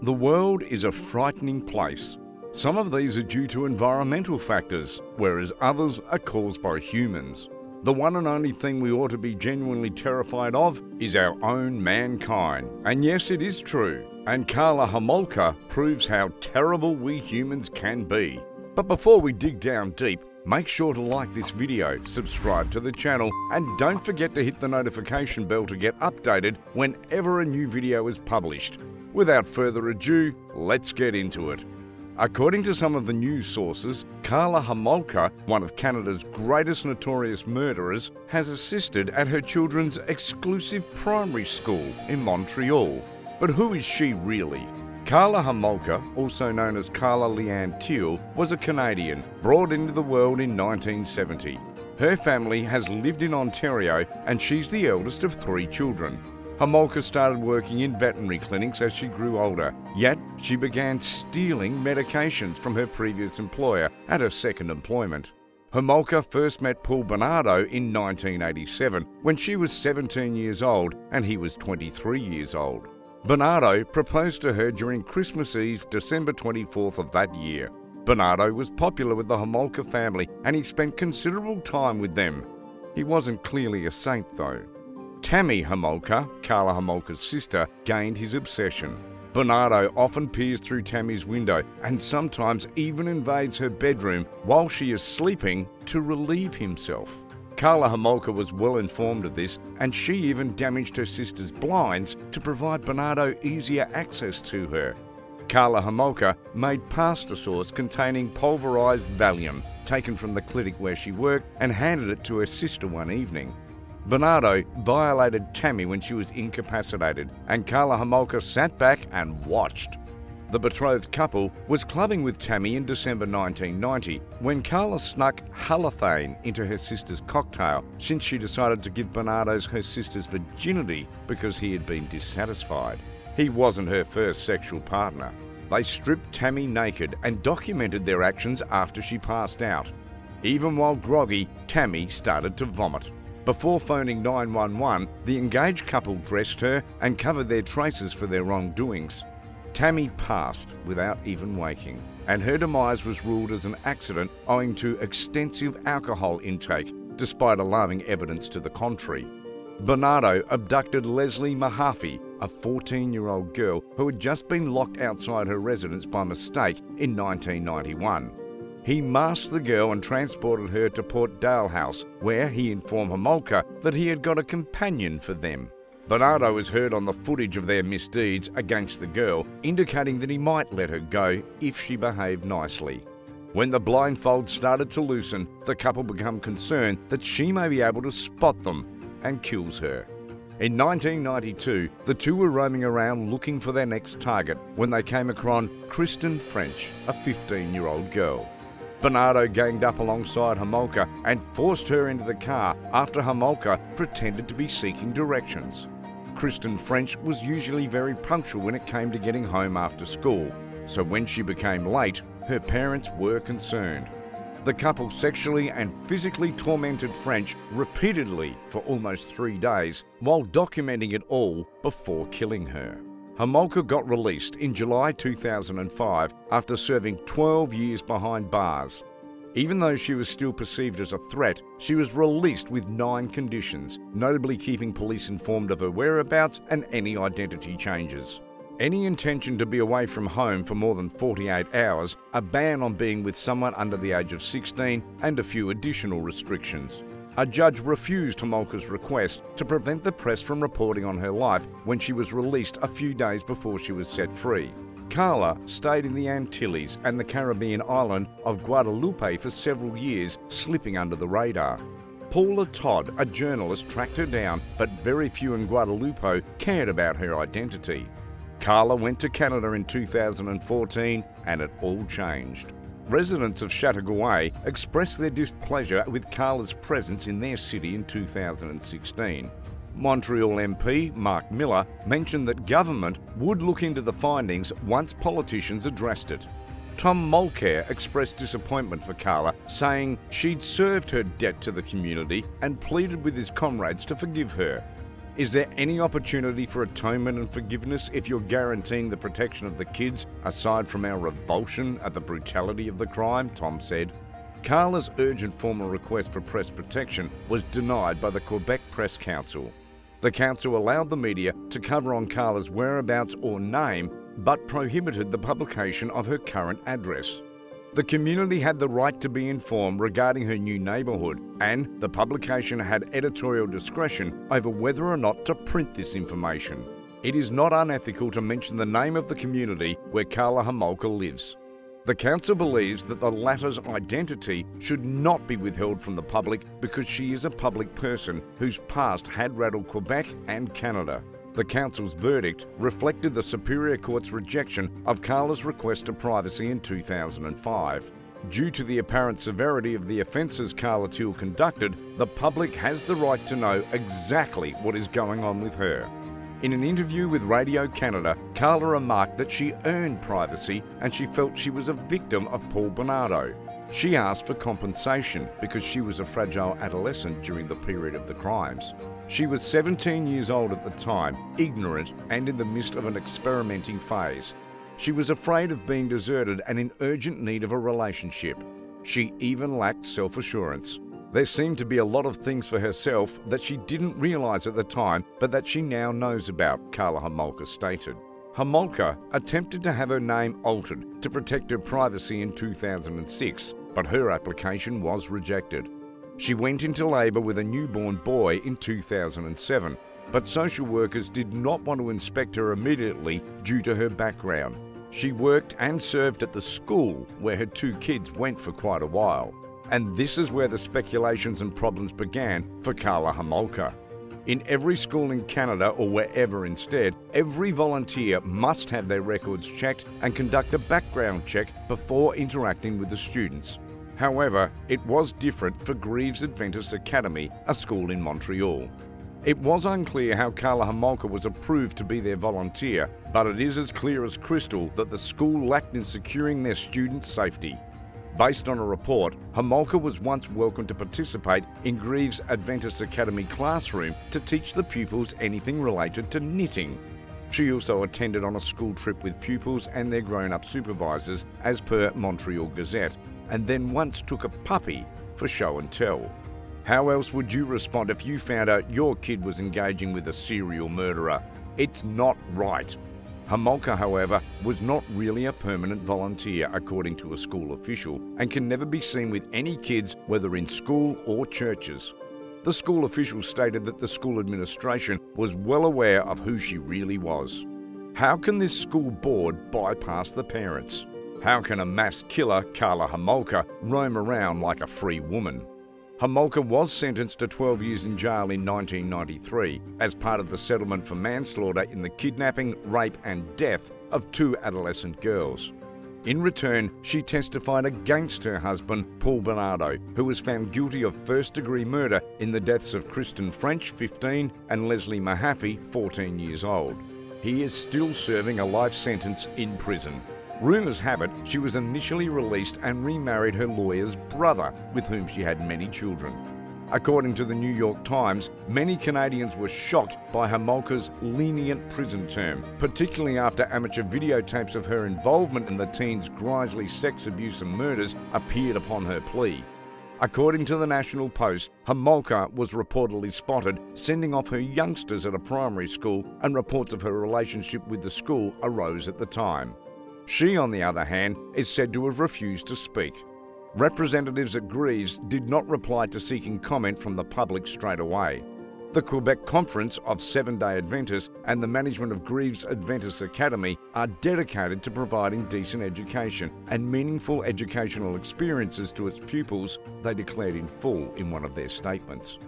The world is a frightening place. Some of these are due to environmental factors, whereas others are caused by humans. The one and only thing we ought to be genuinely terrified of is our own mankind. And yes, it is true. And Karla Homolka proves how terrible we humans can be. But before we dig down deep, make sure to like this video, subscribe to the channel, and don't forget to hit the notification bell to get updated whenever a new video is published. Without further ado, let's get into it. According to some of the news sources, Karla Homolka, one of Canada's greatest notorious murderers, has assisted at her children's exclusive primary school in Montreal. But who is she really? Karla Homolka, also known as Karla Leanne Teale, was a Canadian brought into the world in 1970. Her family has lived in Ontario and she's the eldest of 3 children. Homolka started working in veterinary clinics as she grew older, yet she began stealing medications from her previous employer at her second employment. Homolka first met Paul Bernardo in 1987 when she was 17 years old and he was 23 years old. Bernardo proposed to her during Christmas Eve, December 24th of that year. Bernardo was popular with the Homolka family and he spent considerable time with them. He wasn't clearly a saint though. Tammy Homolka, Karla Homolka's sister, gained his obsession. Bernardo often peers through Tammy's window and sometimes even invades her bedroom while she is sleeping to relieve himself. Karla Homolka was well informed of this and she even damaged her sister's blinds to provide Bernardo easier access to her. Karla Homolka made pasta sauce containing pulverized Valium taken from the clinic where she worked and handed it to her sister one evening. Bernardo violated Tammy when she was incapacitated and Karla Homolka sat back and watched. The betrothed couple was clubbing with Tammy in December 1990 when Karla snuck halothane into her sister's cocktail since she decided to give Bernardo her sister's virginity because he had been dissatisfied. He wasn't her first sexual partner. They stripped Tammy naked and documented their actions after she passed out. Even while groggy, Tammy started to vomit. Before phoning 911, the engaged couple dressed her and covered their traces for their wrongdoings. Tammy passed without even waking, and her demise was ruled as an accident owing to extensive alcohol intake, despite alarming evidence to the contrary. Bernardo abducted Leslie Mahaffey, a 14-year-old girl who had just been locked outside her residence by mistake in 1991. He masked the girl and transported her to Port Dale House, where he informed Homolka that he had got a companion for them. Bernardo was heard on the footage of their misdeeds against the girl, indicating that he might let her go if she behaved nicely. When the blindfold started to loosen, the couple became concerned that she may be able to spot them and kills her. In 1992, the two were roaming around looking for their next target when they came across Kristen French, a 15-year-old girl. Bernardo ganged up alongside Homolka and forced her into the car after Homolka pretended to be seeking directions. Kristen French was usually very punctual when it came to getting home after school, so when she became late, her parents were concerned. The couple sexually and physically tormented French repeatedly for almost 3 days while documenting it all before killing her. Homolka got released in July 2005 after serving 12 years behind bars. Even though she was still perceived as a threat, she was released with 9 conditions, notably keeping police informed of her whereabouts and any identity changes. Any intention to be away from home for more than 48 hours, a ban on being with someone under the age of 16, and a few additional restrictions. A judge refused Homolka's request to prevent the press from reporting on her life when she was released a few days before she was set free. Karla stayed in the Antilles and the Caribbean island of Guadeloupe for several years, slipping under the radar. Paula Todd, a journalist, tracked her down, but very few in Guadeloupe cared about her identity. Karla went to Canada in 2014 and it all changed. Residents of Chateauguay expressed their displeasure with Karla's presence in their city in 2016. Montreal MP Mark Miller mentioned that government would look into the findings once politicians addressed it. Tom Mulcair expressed disappointment for Karla, saying she'd served her debt to the community and pleaded with his comrades to forgive her. Is there any opportunity for atonement and forgiveness if you're guaranteeing the protection of the kids, aside from our revulsion at the brutality of the crime? Tom said. Karla's urgent formal request for press protection was denied by the Quebec Press Council. The council allowed the media to cover on Karla's whereabouts or name, but prohibited the publication of her current address. The community had the right to be informed regarding her new neighbourhood, and the publication had editorial discretion over whether or not to print this information. It is not unethical to mention the name of the community where Karla Homolka lives. The council believes that the latter's identity should not be withheld from the public because she is a public person whose past had rattled Quebec and Canada. The council's verdict reflected the Superior Court's rejection of Karla's request to privacy in 2005. Due to the apparent severity of the offences Karla Teale conducted, the public has the right to know exactly what is going on with her. In an interview with Radio Canada, Karla remarked that she earned privacy and she felt she was a victim of Paul Bernardo. She asked for compensation because she was a fragile adolescent during the period of the crimes. She was 17 years old at the time, ignorant and in the midst of an experimenting phase. She was afraid of being deserted and in urgent need of a relationship. She even lacked self-assurance. There seemed to be a lot of things for herself that she didn't realise at the time, but that she now knows about, Karla Homolka stated. Homolka attempted to have her name altered to protect her privacy in 2006, but her application was rejected. She went into labour with a newborn boy in 2007, but social workers did not want to inspect her immediately due to her background. She worked and served at the school where her two kids went for quite a while. And this is where the speculations and problems began for Karla Homolka. In every school in Canada or wherever instead, every volunteer must have their records checked and conduct a background check before interacting with the students. However, it was different for Greaves Adventist Academy, a school in Montreal. It was unclear how Karla Homolka was approved to be their volunteer, but it is as clear as crystal that the school lacked in securing their students' safety. Based on a report, Homolka was once welcome to participate in Greaves Adventist Academy classroom to teach the pupils anything related to knitting. She also attended on a school trip with pupils and their grown-up supervisors as per Montreal Gazette, and then once took a puppy for show and tell. How else would you respond if you found out your kid was engaging with a serial murderer? It's not right. Homolka, however, was not really a permanent volunteer according to a school official and can never be seen with any kids whether in school or churches. The school official stated that the school administration was well aware of who she really was. How can this school board bypass the parents? How can a mass killer, Karla Homolka, roam around like a free woman? Homolka was sentenced to 12 years in jail in 1993 as part of the settlement for manslaughter in the kidnapping, rape and death of two adolescent girls. In return, she testified against her husband, Paul Bernardo, who was found guilty of first-degree murder in the deaths of Kristen French, 15, and Leslie Mahaffey, 14 years old. He is still serving a life sentence in prison. Rumours have it she was initially released and remarried her lawyer's brother, with whom she had many children. According to the New York Times, many Canadians were shocked by Homolka's lenient prison term, particularly after amateur videotapes of her involvement in the teen's grisly sex abuse and murders appeared upon her plea. According to the National Post, Homolka was reportedly spotted sending off her youngsters at a primary school, and reports of her relationship with the school arose at the time. She, on the other hand, is said to have refused to speak. Representatives at Greaves did not reply to seeking comment from the public straight away. The Quebec Conference of Seventh-day Adventists and the management of Greaves Adventist Academy are dedicated to providing decent education and meaningful educational experiences to its pupils, they declared in full in one of their statements.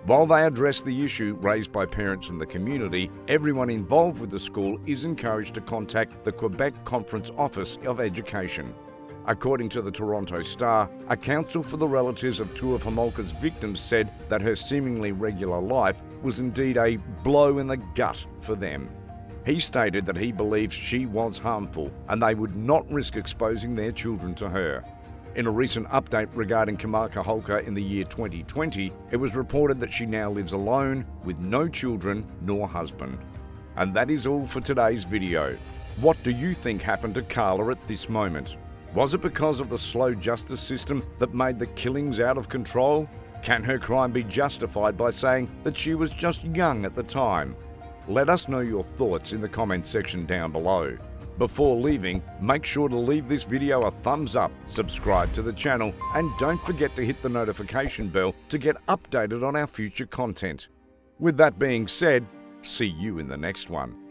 While they address the issue raised by parents in the community, everyone involved with the school is encouraged to contact the Quebec Conference Office of Education. According to the Toronto Star, a counsel for the relatives of two of Homolka's victims said that her seemingly regular life was indeed a blow in the gut for them. He stated that he believes she was harmful and they would not risk exposing their children to her. In a recent update regarding Karla Homolka in the year 2020, it was reported that she now lives alone with no children nor husband. And that is all for today's video. What do you think happened to Karla at this moment? Was it because of the slow justice system that made the killings out of control? Can her crime be justified by saying that she was just young at the time? Let us know your thoughts in the comments section down below. Before leaving, make sure to leave this video a thumbs up, subscribe to the channel, and don't forget to hit the notification bell to get updated on our future content. With that being said, see you in the next one.